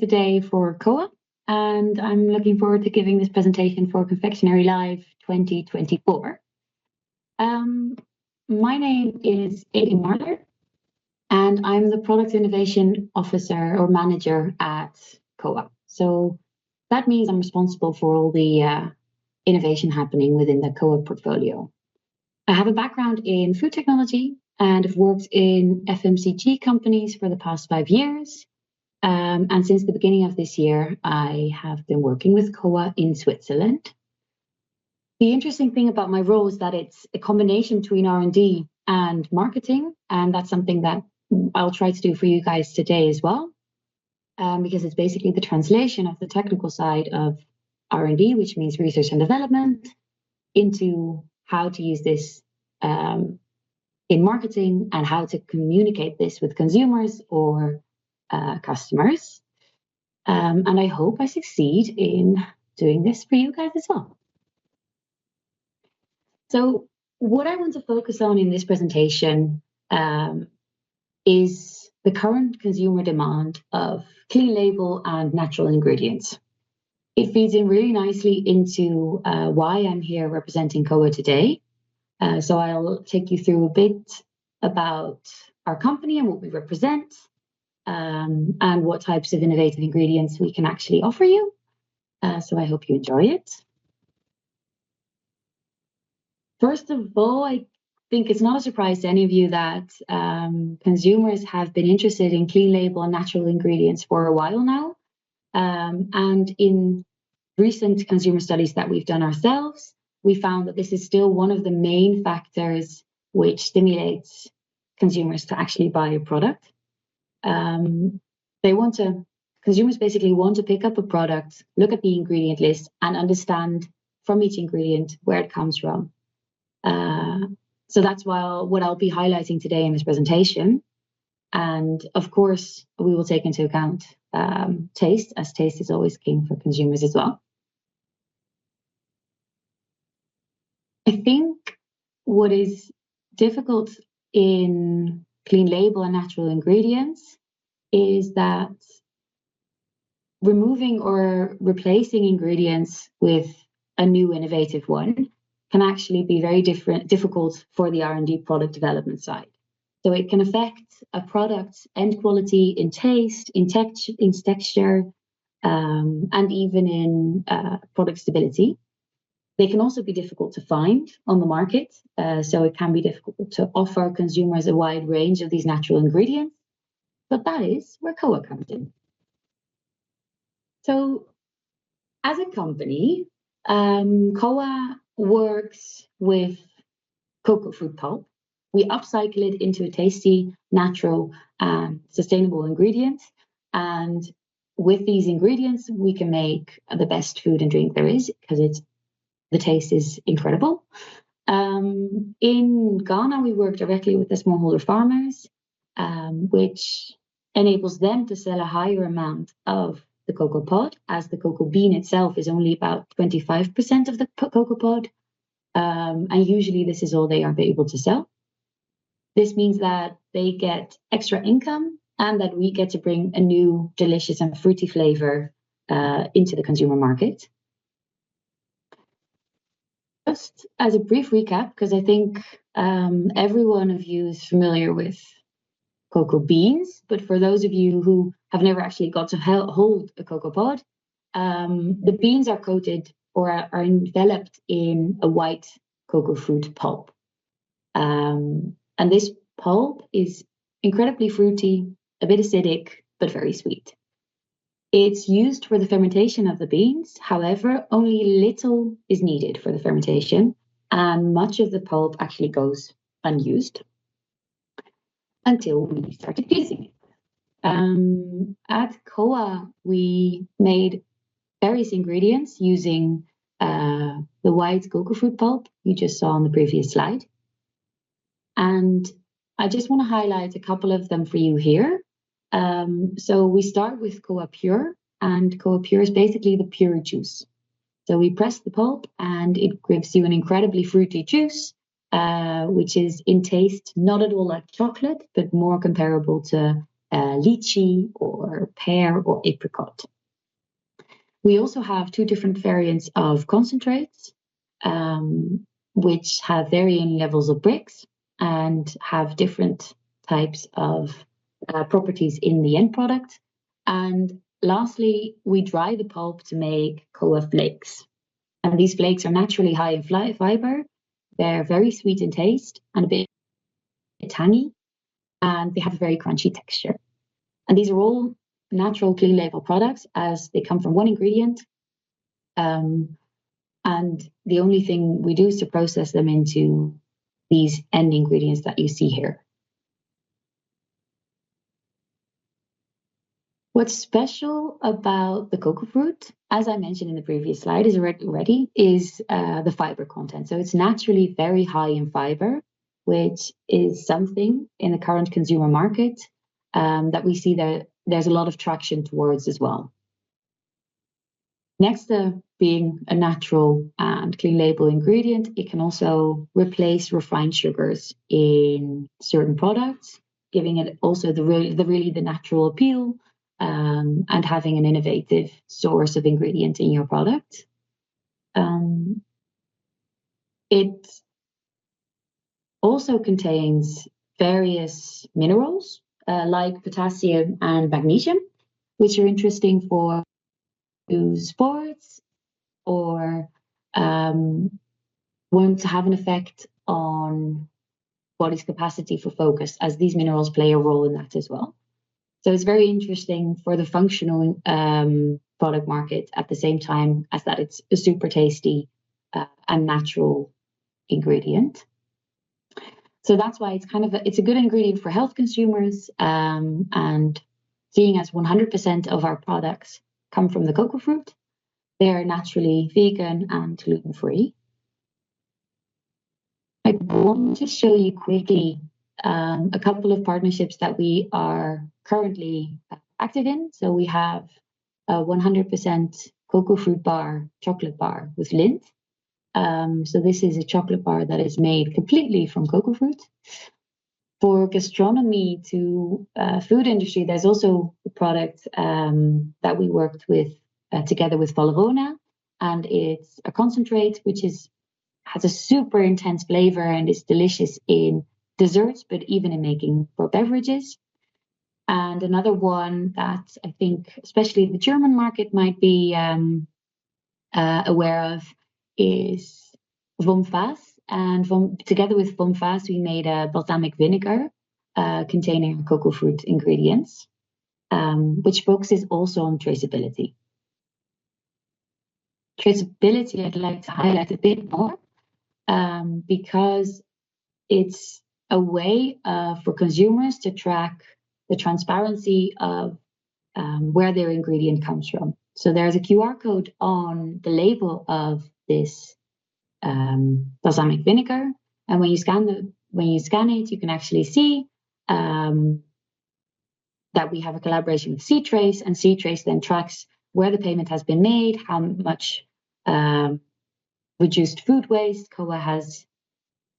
today for KOA, and I'm looking forward to giving this presentation for Confectionery Live 2024. My name is Aileen Marler, and I'm the Product Innovation Officer or Manager at KOA. So that means I'm responsible for all the innovation happening within the KOA portfolio. I have a background in food technology and have worked in FMCG companies for the past 5 years. And since the beginning of this year, I have been working with KOA in Switzerland. The interesting thing about my role is that it's a combination between R&D and marketing, and that's something that I'll try to do for you guys today as well, because it's basically the translation of the technical side of R&D, which means research and development, into how to use this in marketing and how to communicate this with consumers or customers. And I hope I succeed in doing this for you guys as well. So what I want to focus on in this presentation is the current consumer demand of clean label and natural ingredients. It feeds in really nicely into why I'm here representing KOA today. So I'll take you through a bit about our company and what we represent, and what types of innovative ingredients we can actually offer you. So I hope you enjoy it. First of all, I think it's not a surprise to any of you that consumers have been interested in clean label and natural ingredients for a while now. And in recent consumer studies that we've done ourselves, we found that this is still one of the main factors which stimulates consumers to actually buy a product. Consumers basically want to pick up a product, look at the ingredient list, and understand from each ingredient where it comes from. So that's what I'll be highlighting today in this presentation. And of course, we will take into account taste, as taste is always king for consumers as well. I think what is difficult in clean label and natural ingredients is that removing or replacing ingredients with a new innovative one can actually be very difficult for the R&D product development side. So it can affect a product's end quality in taste, in texture, and even in product stability. They can also be difficult to find on the market, so it can be difficult to offer consumers a wide range of these natural ingredients, but that is where KOA comes in. So as a company, KOA works with cocoa fruit pulp. We upcycle it into a tasty, natural, and sustainable ingredient, and with these ingredients, we can make the best food and drink there is, because the taste is incredible. In Ghana, we work directly with the smallholder farmers, which enables them to sell a higher amount of the cocoa pod, as the cocoa bean itself is only about 25% of the cocoa pod. And usually this is all they are able to sell. This means that they get extra income and that we get to bring a new, delicious and fruity flavor into the consumer market. Just as a brief recap, because I think every one of you is familiar with cocoa beans, but for those of you who have never actually got to hold a cocoa pod, the beans are coated or are enveloped in a white cocoa fruit pulp. And this pulp is incredibly fruity, a bit acidic, but very sweet. It's used for the fermentation of the beans. However, only little is needed for the fermentation, and much of the pulp actually goes unused until we started using it. At KOA, we made various ingredients using the white cocoa fruit pulp you just saw on the previous slide. And I just want to highlight a couple of them for you here. So we start with KOA Pure, and KOA Pure is basically the pure juice. So we press the pulp and it gives you an incredibly fruity juice, which is in taste not at all like chocolate, but more comparable to lychee or pear or apricot. We also have 2 different variants of concentrates, which have varying levels of bricks and have different types of properties in the end product. And lastly, we dry the pulp to make KOA flakes. And these flakes are naturally high in fiber. They're very sweet in taste and a bit tangy, and they have a very crunchy texture. And these are all natural clean label products as they come from one ingredient. And the only thing we do is to process them into these end ingredients that you see here. What's special about the cocoa fruit, as I mentioned in the previous slide, is the fiber content. So it's naturally very high in fiber, which is something in the current consumer market that we see that there's a lot of traction towards as well. Next to being a natural and clean label ingredient, it can also replace refined sugars in certain products, giving it also the natural appeal and having an innovative source of ingredient in your product. It also contains various minerals like potassium and magnesium, which are interesting for sports or want to have an effect on body's capacity for focus, as these minerals play a role in that as well. So it's very interesting for the functional product market at the same time as that it's a super tasty and natural ingredient. So that's why it's a good ingredient for health consumers, and seeing as 100% of our products come from the cocoa fruit, they are naturally vegan and gluten-free. I want to show you quickly a couple of partnerships that we are currently active in. So we have a 100% cocoa fruit bar, chocolate bar with Lindt. So this is a chocolate bar that is made completely from cocoa fruit. For gastronomy to food industry, there's also a product that we worked with together with Valrhona, and it's a concentrate which has a super intense flavor and is delicious in desserts, but even in making for beverages. And another one that I think especially the German market might be aware of is Vomfas. And together with Vomfas, we made a balsamic vinegar containing cocoa fruit ingredients, which focuses also on traceability. Traceability, I'd like to highlight a bit more because it's a way for consumers to track the transparency of where their ingredient comes from. So there's a QR code on the label of this balsamic vinegar, and when you scan it, you can actually see that we have a collaboration with C-Trace, and C-Trace then tracks where the payment has been made, how much reduced food waste KOA has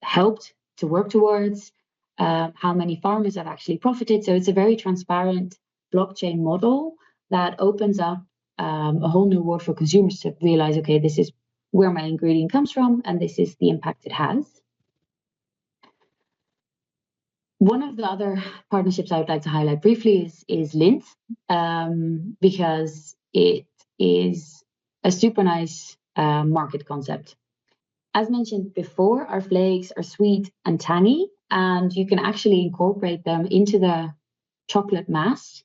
helped to work towards, how many farmers have actually profited. So it's a very transparent blockchain model that opens up a whole new world for consumers to realize, okay, this is where my ingredient comes from, and this is the impact it has. One of the other partnerships I would like to highlight briefly is Lindt, because it is a super nice market concept. As mentioned before, our flakes are sweet and tangy, and you can actually incorporate them into the chocolate mass,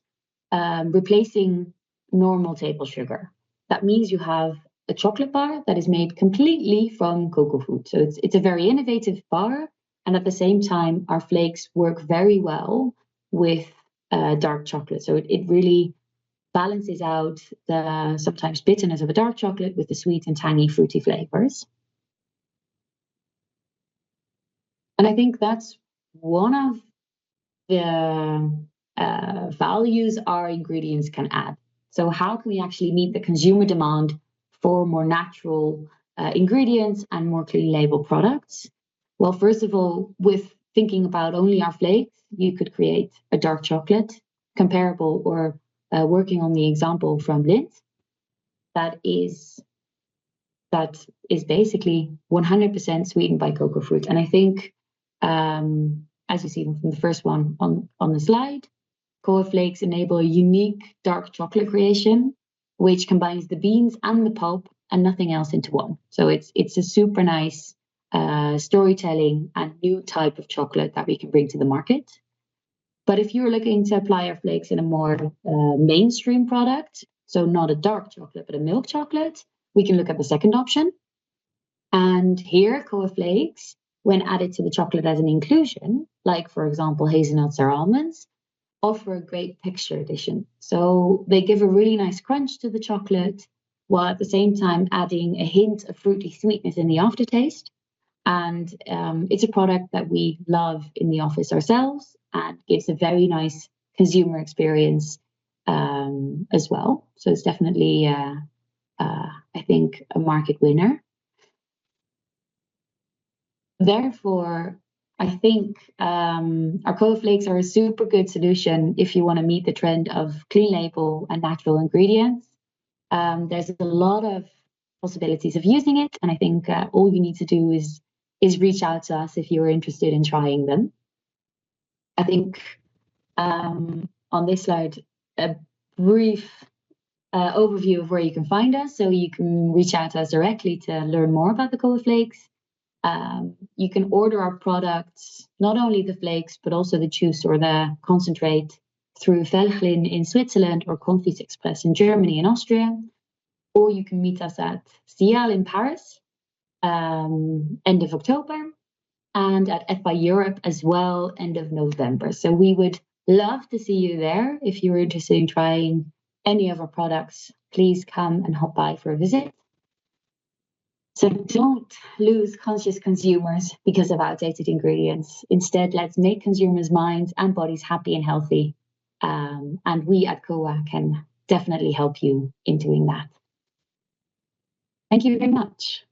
replacing normal table sugar. That means you have a chocolate bar that is made completely from cocoa fruit. So it's a very innovative bar, and at the same time, our flakes work very well with dark chocolate. So it really balances out the sometimes bitterness of a dark chocolate with the sweet and tangy fruity flavors. And I think that's one of the values our ingredients can add. So how can we actually meet the consumer demand for more natural ingredients and more clean label products? Well, first of all, with thinking about only our flakes, you could create a dark chocolate comparable or working on the example from Lindt that is basically 100% sweetened by cocoa fruit. And I think, as you see from the first one on the slide, KOA flakes enable a unique dark chocolate creation, which combines the beans and the pulp and nothing else into one. So it's a super nice storytelling and new type of chocolate that we can bring to the market. But if you're looking to apply our flakes in a more mainstream product, so not a dark chocolate, but a milk chocolate, we can look at the second option. And here, KOA flakes, when added to the chocolate as an inclusion, like for example, hazelnuts or almonds, offer a great texture addition. So they give a really nice crunch to the chocolate, while at the same time adding a hint of fruity sweetness in the aftertaste. And it's a product that we love in the office ourselves and gives a very nice consumer experience as well. So it's definitely, I think, a market winner. Therefore, I think our KOA flakes are a super good solution if you want to meet the trend of clean label and natural ingredients. There's a lot of possibilities of using it, and I think all you need to do is reach out to us if you're interested in trying them. I think on this slide, a brief overview of where you can find us. So you can reach out to us directly to learn more about the KOA flakes. You can order our products, not only the flakes, but also the juice or the concentrate through Velglin in Switzerland or Confis Express in Germany and Austria. Or you can meet us at Cial in Paris, end of October, and at FI Europe as well, end of November. So we would love to see you there. If you're interested in trying any of our products, please come and hop by for a visit. So don't lose conscious consumers because of outdated ingredients. Instead, let's make consumers' minds and bodies happy and healthy. And we at KOA can definitely help you in doing that. Thank you very much.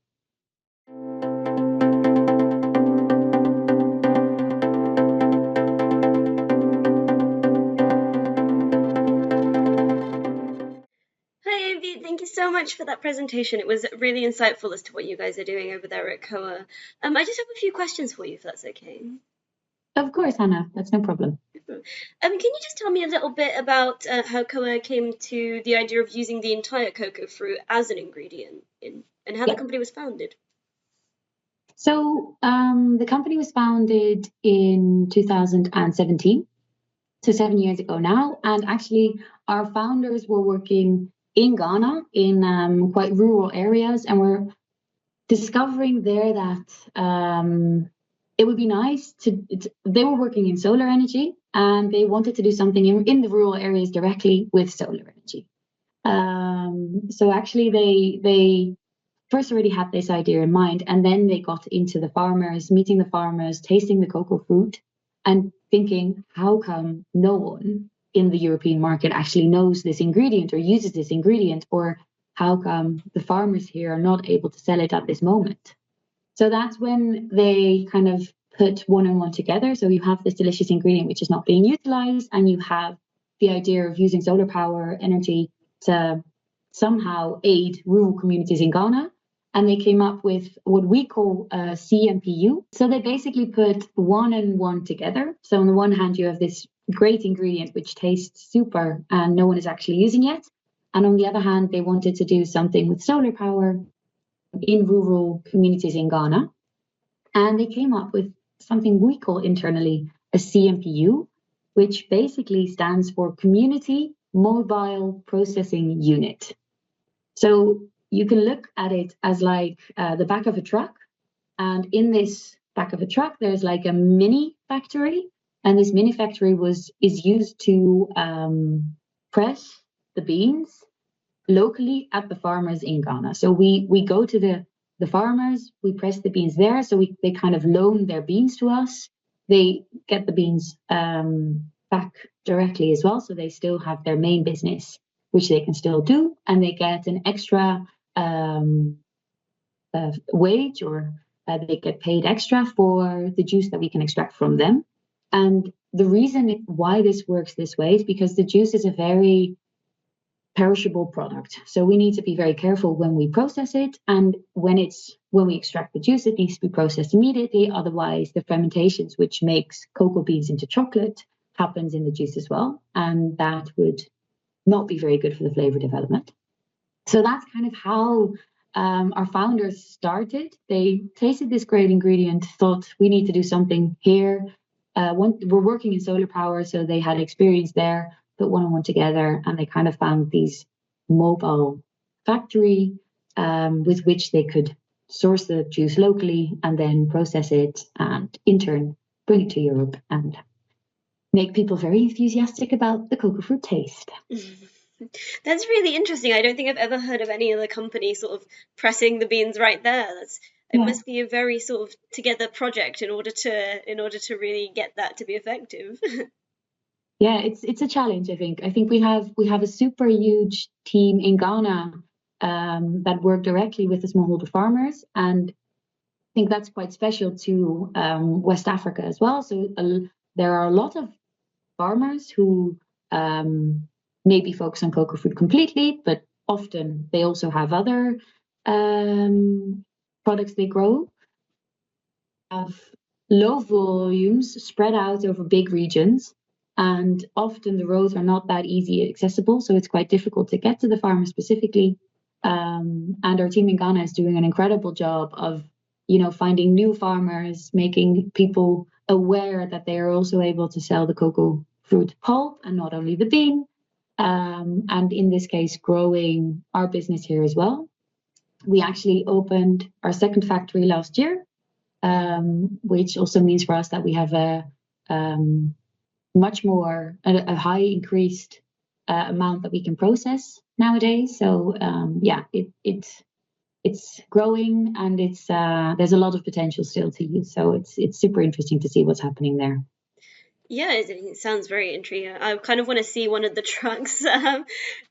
Thank you so much for that presentation. It was really insightful as to what you guys are doing over there at KOA. I just have a few questions for you, if that's okay. Of course, Hannah, that's no problem. Can you just tell me a little bit about how KOA came to the idea of using the entire cocoa fruit as an ingredient and how the company was founded? So the company was founded in 2017, so 7 years ago now. And actually, our founders were working in Ghana in quite rural areas, and we're discovering there that it would be nice to. They were working in solar energy, and they wanted to do something in the rural areas directly with solar energy. So actually, they first already had this idea in mind, and then they got into the farmers, meeting the farmers, tasting the cocoa fruit, and thinking, how come no one in the European market actually knows this ingredient or uses this ingredient, or how come the farmers here are not able to sell it at this moment? So that's when they kind of put one and one together. So you have this delicious ingredient which is not being utilized, and you have the idea of using solar power energy to somehow aid rural communities in Ghana. And they came up with what we call CMPU. So they basically put one and one together. So on the one hand, you have this great ingredient which tastes super and no one is actually using yet. And on the other hand, they wanted to do something with solar power in rural communities in Ghana. And they came up with something we call internally a CMPU, which basically stands for Community Mobile Processing Unit. So you can look at it as like the back of a truck. And in this back of a truck, there's like a mini factory. And this mini factory is used to press the beans locally at the farmers in Ghana. So we go to the farmers, we press the beans there. So they kind of loan their beans to us. They get the beans back directly as well. So they still have their main business, which they can still do. And they get an extra wage, or they get paid extra for the juice that we can extract from them. And the reason why this works this way is because the juice is a very perishable product. So we need to be very careful when we process it, and when we extract the juice, it needs to be processed immediately. Otherwise, the fermentations, which makes cocoa beans into chocolate, happens in the juice as well, and that would not be very good for the flavor development. So that's kind of how our founders started. They tasted this great ingredient, thought we need to do something here. We're working in solar power, so they had experience there, put one and one together, and they kind of found these mobile factory with which they could source the juice locally and then process it and in turn bring it to Europe and make people very enthusiastic about the cocoa fruit taste. That's really interesting. I don't think I've ever heard of any other company sort of pressing the beans right there. It must be a very sort of together project in order to really get that to be effective. Yeah, it's a challenge, I think. I think we have a super huge team in Ghana that work directly with the smallholder farmers, and I think that's quite special to West Africa as well. So there are a lot of farmers who maybe focus on cocoa fruit completely, but often they also have other products they grow. Have low volumes spread out over big regions, and often the roads are not that easy accessible, so it's quite difficult to get to the farmer specifically. And our team in Ghana is doing an incredible job of, finding new farmers, making people aware that they are also able to sell the cocoa fruit pulp and not only the bean. And in this case, growing our business here as well. We actually opened our second factory last year, which also means for us that we have a high increased amount that we can process nowadays. So it's growing, and there's a lot of potential still to use. So it's super interesting to see what's happening there. Yeah, it sounds very intriguing. I kind of want to see one of the trucks. I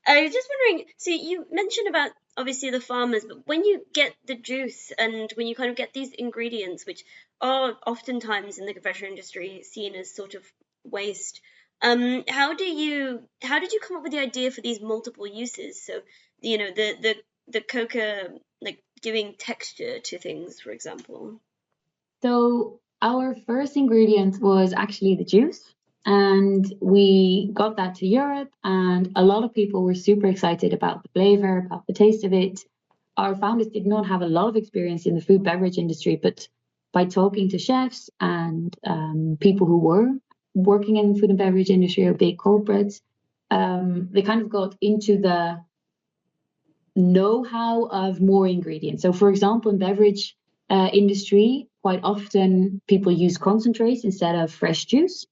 was just wondering, so you mentioned about obviously the farmers, but when you get the juice and when you kind of get these ingredients, which are oftentimes in the confectionery industry seen as sort of waste, how did you come up with the idea for these multiple uses? So, the cocoa, like giving texture to things, for example. So our first ingredient was actually the juice, and we got that to Europe, and a lot of people were super excited about the flavor, about the taste of it. Our founders did not have a lot of experience in the food beverage industry, but by talking to chefs and people who were working in the food and beverage industry or big corporates, they kind of got into the know-how of more ingredients. So, for example, in beverage industry, quite often people use concentrates instead of fresh juice.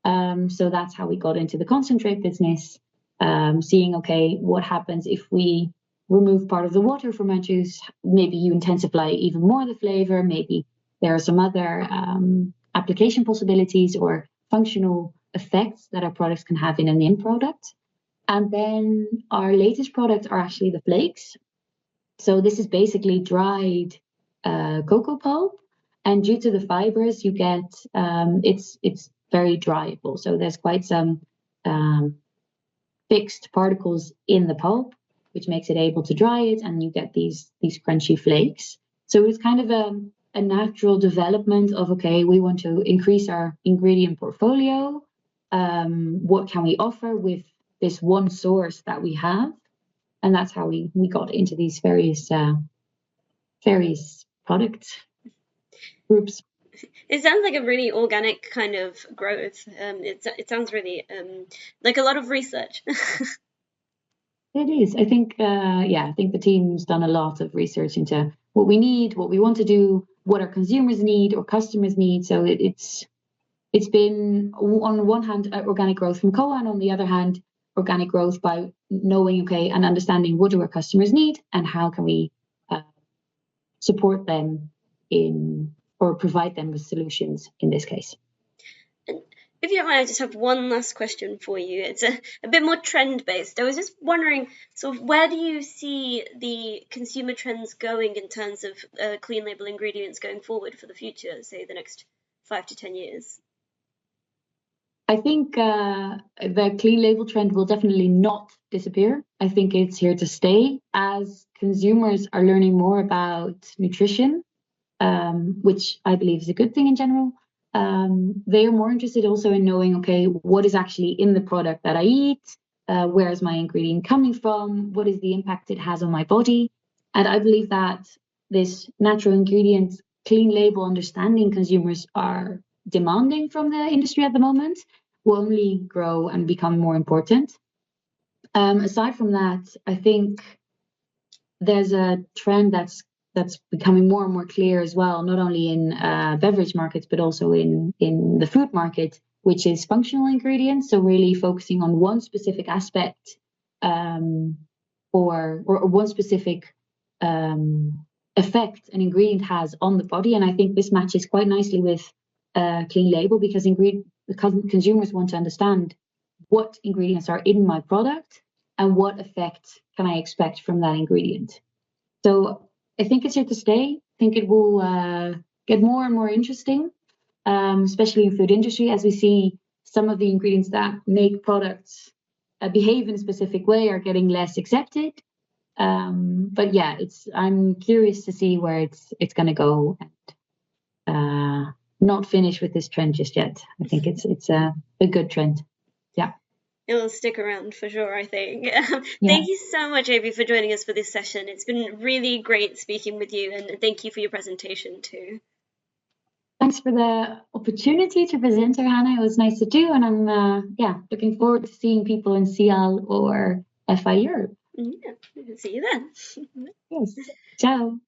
So that's how we got into the concentrate business, seeing, okay, what happens if we remove part of the water from our juice? Maybe you intensify even more the flavor. Maybe there are some other application possibilities or functional effects that our products can have in an end product. And then our latest products are actually the flakes. So this is basically dried cocoa pulp, and due to the fibers you get, it's very dryable. So there's quite some fixed particles in the pulp, which makes it able to dry it, and you get these crunchy flakes. So it's kind of a natural development of, okay, we want to increase our ingredient portfolio. What can we offer with this one source that we have? And that's how we got into these various product groups. It sounds like a really organic kind of growth. It sounds really like a lot of research. It is. I think, I think the team's done a lot of research into what we need, what we want to do, what our consumers need or customers need. So it's been, on one hand, organic growth from KOA, and on the other hand, organic growth by knowing, okay, and understanding what do our customers need and how can we support them in, or provide them with solutions in this case. If you don't mind, I just have one last question for you. It's a bit more trend based. I was just wondering, sort of, where do you see the consumer trends going in terms of clean label ingredients going forward for the future, say the next 5 to 10 years? I think the clean label trend will definitely not disappear. I think it's here to stay as consumers are learning more about nutrition, which I believe is a good thing in general. They are more interested also in knowing, okay, what is actually in the product that I eat? Where is my ingredient coming from? What is the impact it has on my body? And I believe that this natural ingredients clean label understanding consumers are demanding from the industry at the moment will only grow and become more important. Aside from that, I think there's a trend that's becoming more and more clear as well, not only in beverage markets but also in the food market, which is functional ingredients. So really focusing on one specific aspect, or one specific effect an ingredient has on the body. And I think this matches quite nicely with clean label because consumers want to understand what ingredients are in my product and what effect can I expect from that ingredient. So I think it's here to stay. I think it will get more and more interesting, especially in food industry, as we see some of the ingredients that make products behave in a specific way are getting less accepted. But yeah, I'm curious to see where it's going to go, and not finish with this trend just yet. I think it's a good trend. Yeah. It will stick around for sure, I think. Yeah. Thank you so much, Avi, for joining us for this session. It's been really great speaking with you, and thank you for your presentation too. Thanks for the opportunity to present, Hannah. It was nice to do, and I'm looking forward to seeing people in CL or FI Europe. Yeah, see you then. Yes. Ciao.